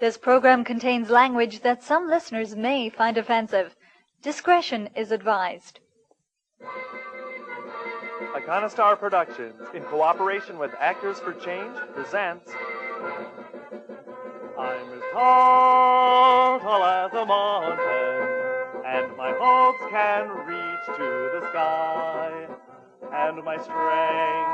This program contains language that some listeners may find offensive. Discretion is advised. Iconostar Productions, in cooperation with Actors for Change, presents... I'm as tall as a mountain, and my hopes can reach to the sky. And my strength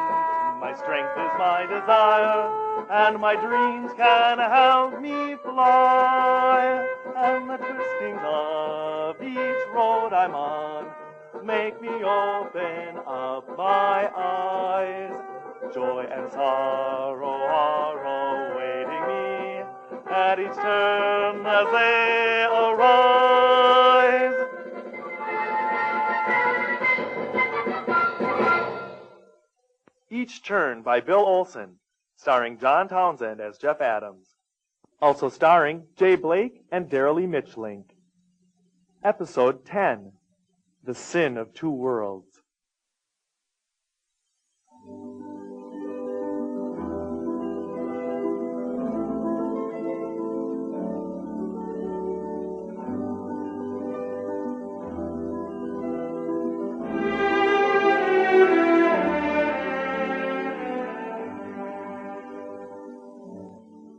is my desire, and my dreams can help me fly. And the twistings of each road I'm on make me open up my eyes. Joy and sorrow are awaiting me at each turn as they arise. Each Turn by Bill Olson, starring John Townsend as Jeff Adams. Also starring Jay Blake and Darylee Michlink. Episode 10, The Sin of Two Worlds.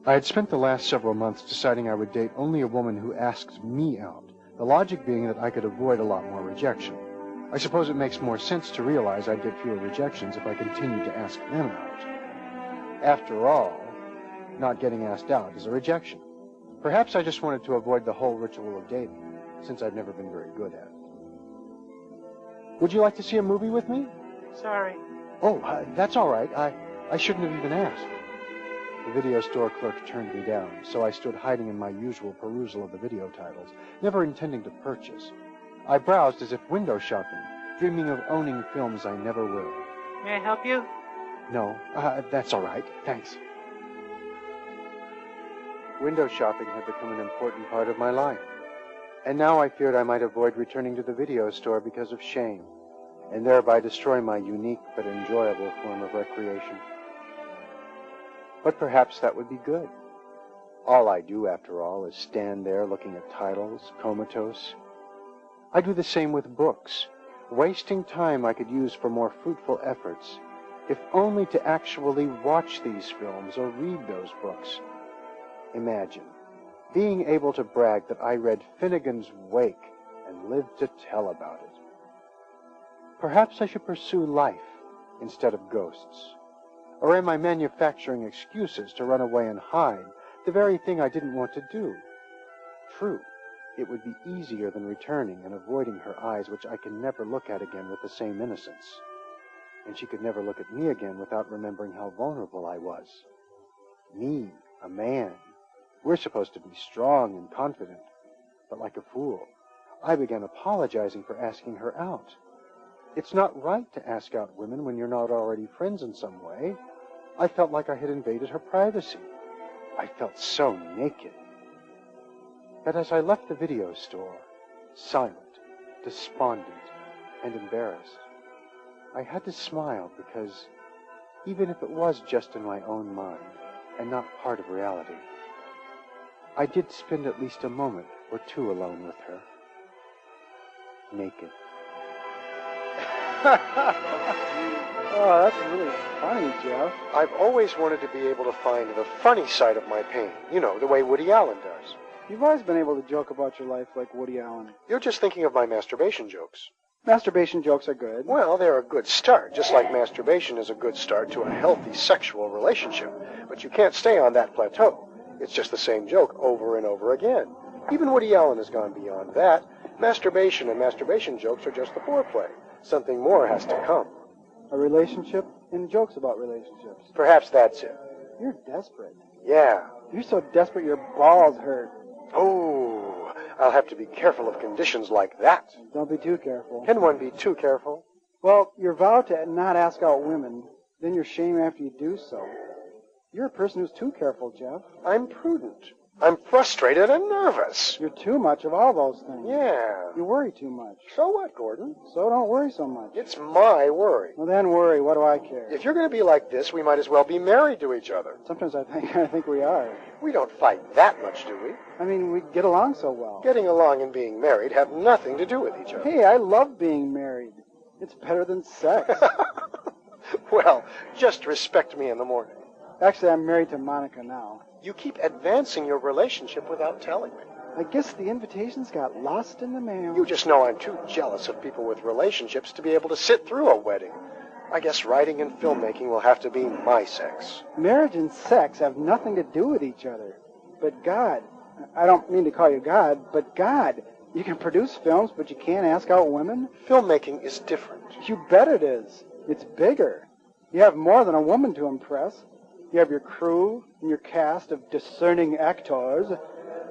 I had spent the last several months deciding I would date only a woman who asked me out, the logic being that I could avoid a lot more rejection. I suppose it makes more sense to realize I'd get fewer rejections if I continued to ask them out. After all, not getting asked out is a rejection. Perhaps I just wanted to avoid the whole ritual of dating, since I've never been very good at it. Would you like to see a movie with me? Sorry. Oh, that's all right. I shouldn't have even asked. The video store clerk turned me down, so I stood hiding in my usual perusal of the video titles, never intending to purchase. I browsed as if window shopping, dreaming of owning films I never will. May I help you? No, that's all right. Thanks. Window shopping had become an important part of my life, and now I feared I might avoid returning to the video store because of shame, and thereby destroy my unique but enjoyable form of recreation. But perhaps that would be good. All I do, after all, is stand there looking at titles, comatose. I do the same with books, wasting time I could use for more fruitful efforts, if only to actually watch these films or read those books. Imagine being able to brag that I read Finnegan's Wake and lived to tell about it. Perhaps I should pursue life instead of ghosts. Or am I manufacturing excuses to run away and hide the very thing I didn't want to do? True, it would be easier than returning and avoiding her eyes, which I can never look at again with the same innocence. And she could never look at me again without remembering how vulnerable I was. Me, a man. We're supposed to be strong and confident. But like a fool, I began apologizing for asking her out. It's not right to ask out women when you're not already friends in some way. I felt like I had invaded her privacy. I felt so naked. But as I left the video store, silent, despondent, and embarrassed, I had to smile because, even if it was just in my own mind and not part of reality, I did spend at least a moment or two alone with her, naked. Oh, that's really funny, Jeff. I've always wanted to be able to find the funny side of my pain. You know, the way Woody Allen does. You've always been able to joke about your life like Woody Allen. You're just thinking of my masturbation jokes. Masturbation jokes are good. Well, they're a good start, just like masturbation is a good start to a healthy sexual relationship. But you can't stay on that plateau. It's just the same joke over and over again. Even Woody Allen has gone beyond that. Masturbation and masturbation jokes are just the foreplay. Something more has to come. A relationship and jokes about relationships. Perhaps that's it. You're desperate. Yeah. You're so desperate your balls hurt. Oh, I'll have to be careful of conditions like that. Don't be too careful. Can one be too careful? Well, you're vowed to not ask out women. Then you're shamed after you do so. You're a person who's too careful, Jeff. I'm prudent. I'm frustrated and nervous. You're too much of all those things. Yeah. You worry too much. So what, Gordon? So don't worry so much. It's my worry. Well, then worry. What do I care? If you're going to be like this, we might as well be married to each other. Sometimes I think we are. We don't fight that much, do we? I mean, we get along so well. Getting along and being married have nothing to do with each other. Hey, I love being married. It's better than sex. Well, just respect me in the morning. Actually, I'm married to Monica now. You keep advancing your relationship without telling me. I guess the invitations got lost in the mail. You just know I'm too jealous of people with relationships to be able to sit through a wedding. I guess writing and filmmaking will have to be my sex. Marriage and sex have nothing to do with each other. But God, I don't mean to call you God, but God, you can produce films, but you can't ask out women? Filmmaking is different. You bet it is. It's bigger. You have more than a woman to impress. You have your crew and your cast of discerning actors.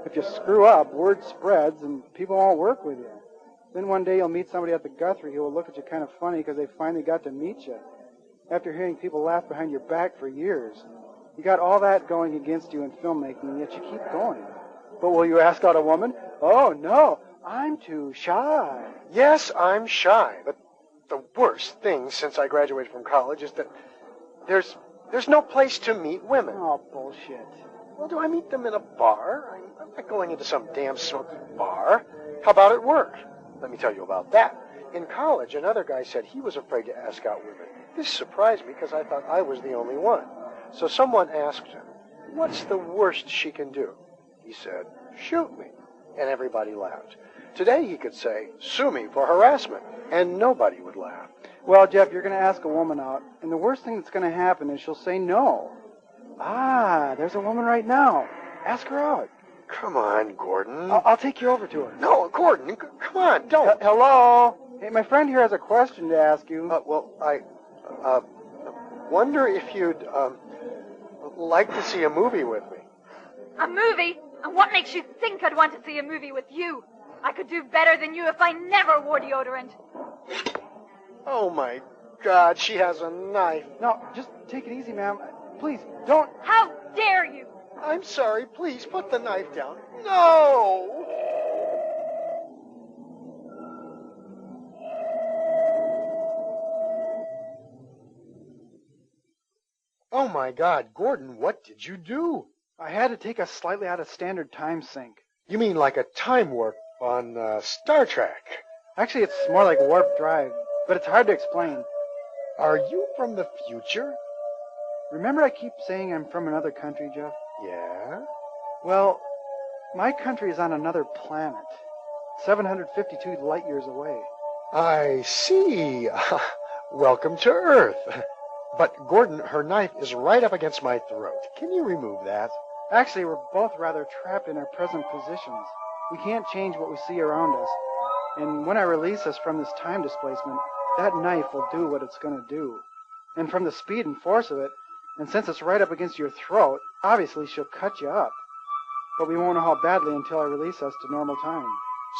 If you screw up, word spreads and people won't work with you. Then one day you'll meet somebody at the Guthrie who will look at you kind of funny because they finally got to meet you. After hearing people laugh behind your back for years. You got all that going against you in filmmaking, and yet you keep going. But will you ask out a woman? Oh, no, I'm too shy. Yes, I'm shy, but the worst thing since I graduated from college is that there's no place to meet women. Oh, bullshit. Well, do I meet them in a bar? I'm not going into some damn smoky bar. How about at work? Let me tell you about that. In college, another guy said he was afraid to ask out women. This surprised me because I thought I was the only one. So someone asked him, "What's the worst she can do?" He said, "Shoot me." And everybody laughed. Today he could say, "Sue me for harassment," and nobody would laugh. Well, Jeff, you're going to ask a woman out, and the worst thing that's going to happen is she'll say no. Ah, there's a woman right now. Ask her out. Come on, Gordon. I'll take you over to her. No, Gordon, come on, don't. Hello? Hey, my friend here has a question to ask you. Well, I wonder if you'd like to see a movie with me. A movie? And what makes you think I'd want to see a movie with you? I could do better than you if I never wore deodorant. Oh, my God, she has a knife. No, just take it easy, ma'am. Please, don't. How dare you? I'm sorry, please, put the knife down. No! Oh, my God, Gordon, what did you do? I had to take us slightly out of standard time sync. You mean like a time warp on Star Trek? Actually, it's more like warp drive, but it's hard to explain. Are you from the future? Remember I keep saying I'm from another country, Jeff? Yeah? Well, my country is on another planet, 752 light years away. I see. Welcome to Earth. But, Gordon, her knife is right up against my throat. Can you remove that? Actually, we're both rather trapped in our present positions. We can't change what we see around us. And when I release us from this time displacement, that knife will do what it's going to do. And from the speed and force of it, and since it's right up against your throat, obviously she'll cut you up. But we won't know how badly until I release us to normal time.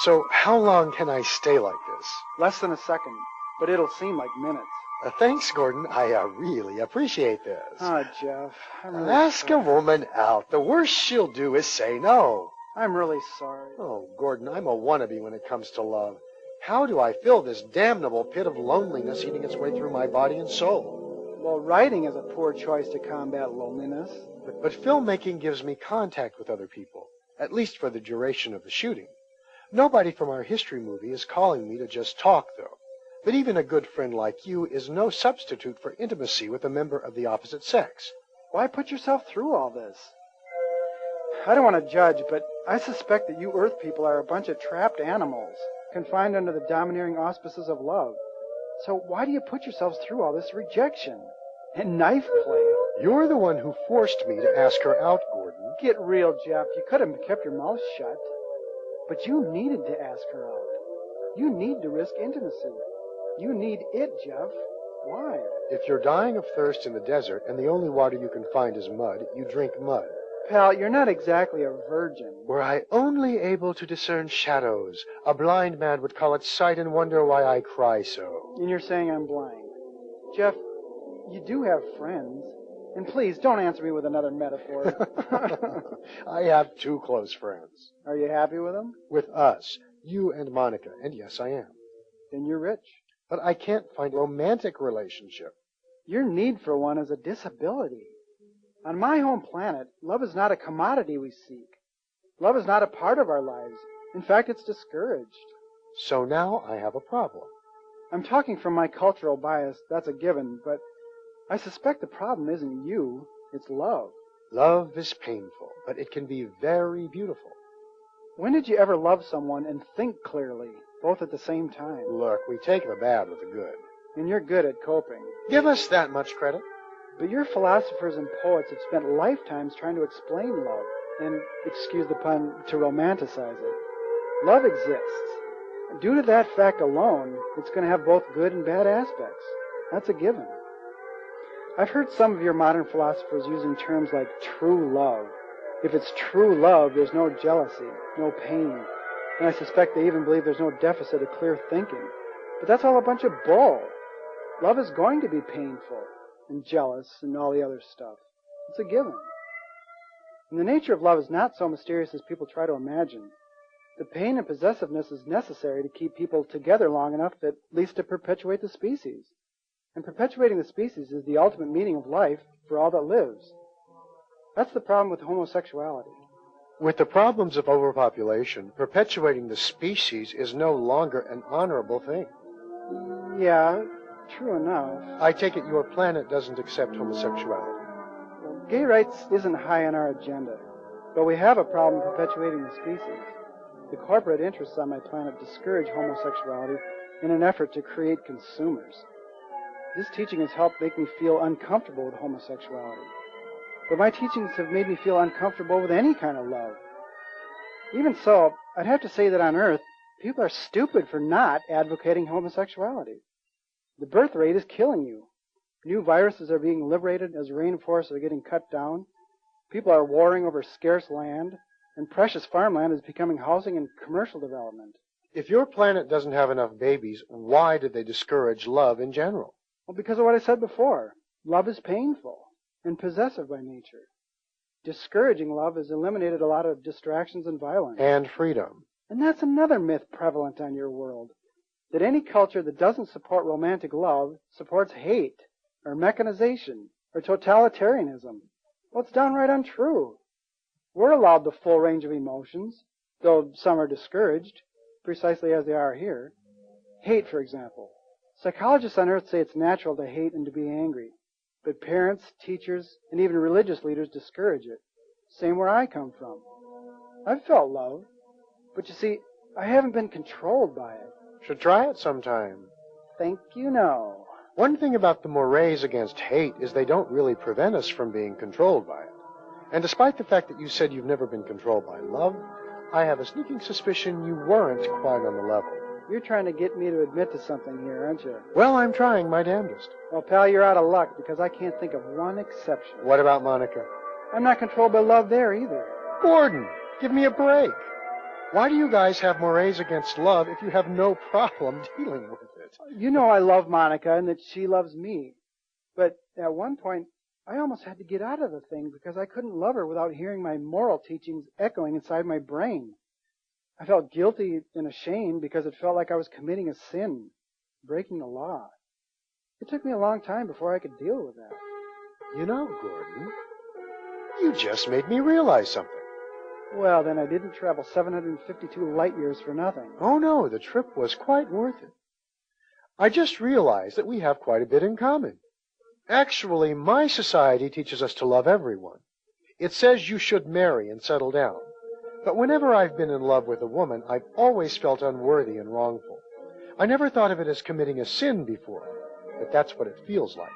So how long can I stay like this? Less than a second, but it'll seem like minutes. Thanks, Gordon. I really appreciate this. Oh, Jeff, I'm really Ask sorry. a woman out. The worst she'll do is say no. I'm really sorry. Oh, Gordon, I'm a wannabe when it comes to love. How do I fill this damnable pit of loneliness eating its way through my body and soul? Well, writing is a poor choice to combat loneliness. But filmmaking gives me contact with other people, at least for the duration of the shooting. Nobody from our history movie is calling me to just talk, though. But even a good friend like you is no substitute for intimacy with a member of the opposite sex. Why put yourself through all this? I don't want to judge, but I suspect that you Earth people are a bunch of trapped animals, confined under the domineering auspices of love. So why do you put yourselves through all this rejection and knife play? You're the one who forced me to ask her out, Gordon. Get real, Jeff. You could have kept your mouth shut. But you needed to ask her out. You need to risk intimacy. You need it, Jeff. Why? If you're dying of thirst in the desert and the only water you can find is mud, you drink mud. Pal, you're not exactly a virgin. Were I only able to discern shadows, a blind man would call it sight and wonder why I cry so. And you're saying I'm blind. Jeff, you do have friends. And please, don't answer me with another metaphor. I have 2 close friends. Are you happy with them? With us, you and Monica, and yes, I am. Then you're rich. But I can't find a romantic relationship. Your need for one is a disability. On my home planet, love is not a commodity we seek. Love is not a part of our lives. In fact, it's discouraged. So now I have a problem. I'm talking from my cultural bias, that's a given, but I suspect the problem isn't you, it's love. Love is painful, but it can be very beautiful. When did you ever love someone and think clearly, both at the same time? Look, we take the bad with the good. And you're good at coping. Give us that much credit. But your philosophers and poets have spent lifetimes trying to explain love, and, excuse the pun, to romanticize it. Love exists. Due to that fact alone, it's going to have both good and bad aspects. That's a given. I've heard some of your modern philosophers using terms like true love. If it's true love, there's no jealousy, no pain. And I suspect they even believe there's no deficit of clear thinking. But that's all a bunch of bull. Love is going to be painful and jealous and all the other stuff. It's a given. And the nature of love is not so mysterious as people try to imagine. The pain and possessiveness is necessary to keep people together long enough at least to perpetuate the species. And perpetuating the species is the ultimate meaning of life for all that lives. That's the problem with homosexuality. With the problems of overpopulation, perpetuating the species is no longer an honorable thing. Yeah, true enough. I take it your planet doesn't accept homosexuality. Well, gay rights isn't high on our agenda, but we have a problem perpetuating the species. The corporate interests on my planet discourage homosexuality in an effort to create consumers. This teaching has helped make me feel uncomfortable with homosexuality. But my teachings have made me feel uncomfortable with any kind of love. Even so, I'd have to say that on Earth, people are stupid for not advocating homosexuality. The birth rate is killing you. New viruses are being liberated as rainforests are getting cut down. People are warring over scarce land, and precious farmland is becoming housing and commercial development. If your planet doesn't have enough babies, why did they discourage love in general? Well, because of what I said before. Love is painful and possessive by nature. Discouraging love has eliminated a lot of distractions and violence. And freedom. And that's another myth prevalent on your world, that any culture that doesn't support romantic love supports hate, or mechanization, or totalitarianism. Well, it's downright untrue. We're allowed the full range of emotions, though some are discouraged, precisely as they are here. Hate, for example. Psychologists on Earth say it's natural to hate and to be angry, but parents, teachers, and even religious leaders discourage it. Same where I come from. I've felt love, but you see, I haven't been controlled by it. Should try it sometime. Think you know. One thing about the mores against hate is they don't really prevent us from being controlled by it. And despite the fact that you said you've never been controlled by love, I have a sneaking suspicion you weren't quite on the level. You're trying to get me to admit to something here, aren't you? Well, I'm trying my damnedest. Well, pal, you're out of luck because I can't think of one exception. What about Monica? I'm not controlled by love there either. Gordon, give me a break. Why do you guys have mores against love if you have no problem dealing with it? You know I love Monica and that she loves me. But at one point, I almost had to get out of the thing because I couldn't love her without hearing my moral teachings echoing inside my brain. I felt guilty and ashamed because it felt like I was committing a sin, breaking the law. It took me a long time before I could deal with that. You know, Gordon, you just made me realize something. Well, then I didn't travel 752 light years for nothing. Oh, no, the trip was quite worth it. I just realized that we have quite a bit in common. Actually, my society teaches us to love everyone. It says you should marry and settle down. But whenever I've been in love with a woman, I've always felt unworthy and wrongful. I never thought of it as committing a sin before, but that's what it feels like.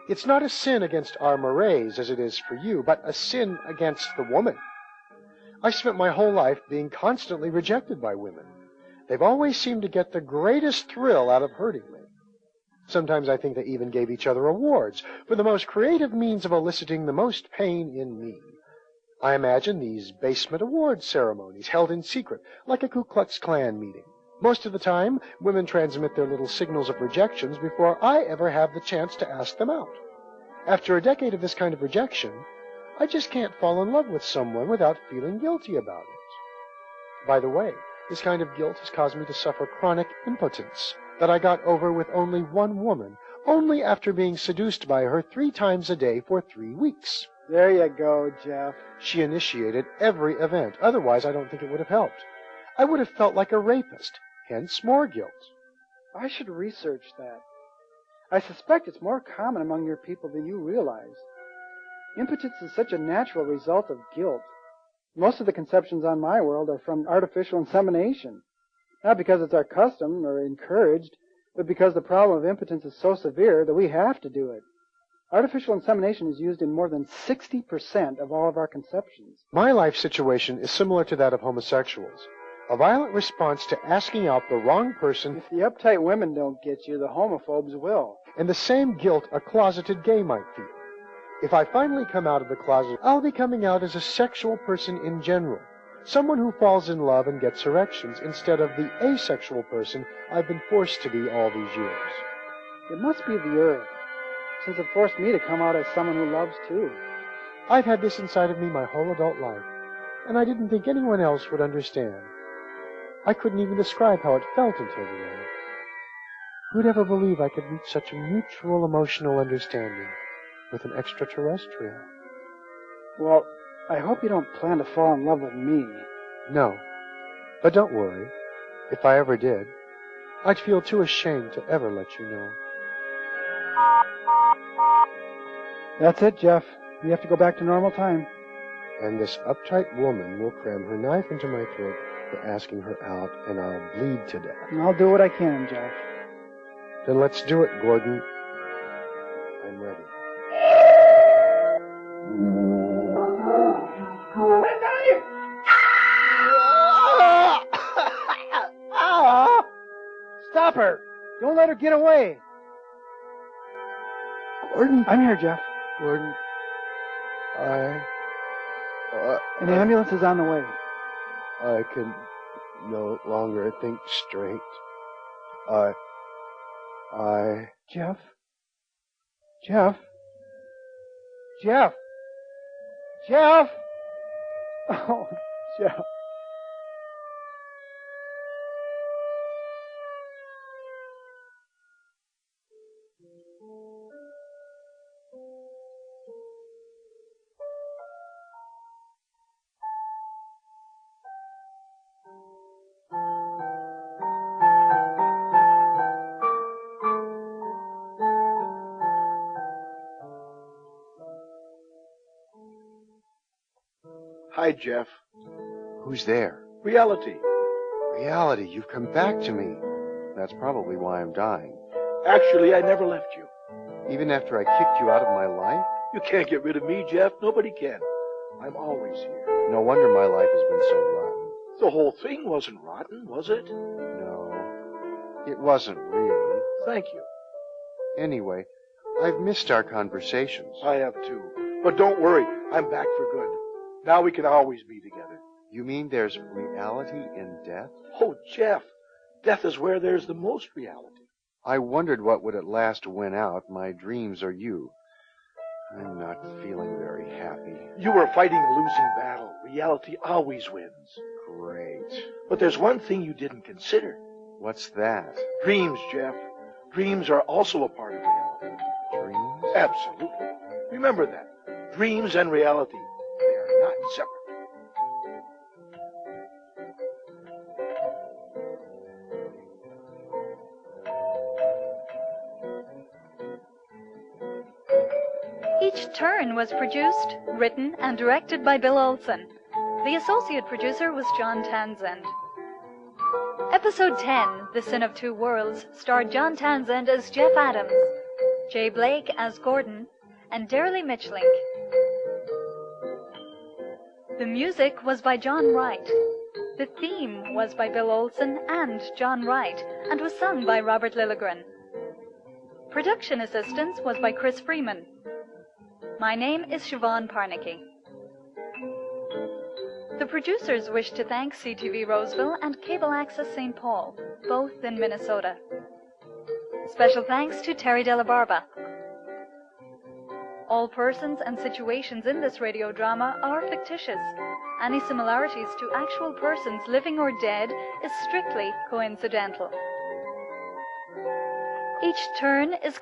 It's not a sin against our mores as it is for you, but a sin against the woman. I spent my whole life being constantly rejected by women. They've always seemed to get the greatest thrill out of hurting me. Sometimes I think they even gave each other awards for the most creative means of eliciting the most pain in me. I imagine these basement award ceremonies held in secret, like a Ku Klux Klan meeting. Most of the time, women transmit their little signals of rejections before I ever have the chance to ask them out. After a decade of this kind of rejection, I just can't fall in love with someone without feeling guilty about it. By the way, this kind of guilt has caused me to suffer chronic impotence that I got over with only one woman, only after being seduced by her 3 times a day for 3 weeks. There you go, Jeff. She initiated every event. Otherwise, I don't think it would have helped. I would have felt like a rapist, hence more guilt. I should research that. I suspect it's more common among your people than you realize. Impotence is such a natural result of guilt. Most of the conceptions on my world are from artificial insemination. Not because it's our custom or encouraged, but because the problem of impotence is so severe that we have to do it. Artificial insemination is used in more than 60% of all of our conceptions. My life situation is similar to that of homosexuals. A violent response to asking out the wrong person. If the uptight women don't get you, the homophobes will. And the same guilt a closeted gay might feel. If I finally come out of the closet, I'll be coming out as a sexual person in general. Someone who falls in love and gets erections instead of the asexual person I've been forced to be all these years. It must be the earth, since it forced me to come out as someone who loves too. I've had this inside of me my whole adult life, and I didn't think anyone else would understand. I couldn't even describe how it felt until the end. Who'd ever believe I could reach such a mutual emotional understanding with an extraterrestrial? Well, I hope you don't plan to fall in love with me. No, but don't worry. If I ever did, I'd feel too ashamed to ever let you know. That's it, Jeff. You have to go back to normal time. And this uptight woman will cram her knife into my throat for asking her out, and I'll bleed to death. And I'll do what I can, Jeff. Then let's do it, Gordon. I'm ready. Stop her! Don't let her get away! Gordon? I'm here, Jeff. Gordon, An ambulance is on the way. I can no longer think straight. Jeff? Jeff? Jeff? Jeff? Oh, Jeff. Hi, Jeff. Who's there? Reality. Reality, you've come back to me. That's probably why I'm dying. Actually, I never left you. Even after I kicked you out of my life? You can't get rid of me, Jeff. Nobody can. I'm always here. No wonder my life has been so rotten. The whole thing wasn't rotten, was it? No, it wasn't really. Thank you. Anyway, I've missed our conversations. I have too. But don't worry, I'm back for good. Now we can always be together. You mean there's reality in death? Oh, Jeff, death is where there's the most reality. I wondered what would at last win out, my dreams or you. I'm not feeling very happy. You were fighting a losing battle. Reality always wins. Great. But there's one thing you didn't consider. What's that? Dreams, Jeff. Dreams are also a part of reality. Dreams? Absolutely. Remember that. Dreams and reality, they are not separate. Each Turn was produced, written, and directed by Bill Olson. The associate producer was John Townsend. Episode 10, The Sin of Two Worlds, starred John Townsend as Jeff Adams, Jay Blake as Gordon, and Darylee Michlink. The music was by John Wright. The theme was by Bill Olson and John Wright, and was sung by Robert Lilligren. Production assistance was by Chris Freeman. My name is Siobhan Parniky. The producers wish to thank CTV Roseville and Cable Access St. Paul, both in Minnesota. Special thanks to Terry Delabarba. All persons and situations in this radio drama are fictitious. Any similarities to actual persons living or dead is strictly coincidental. Each turn is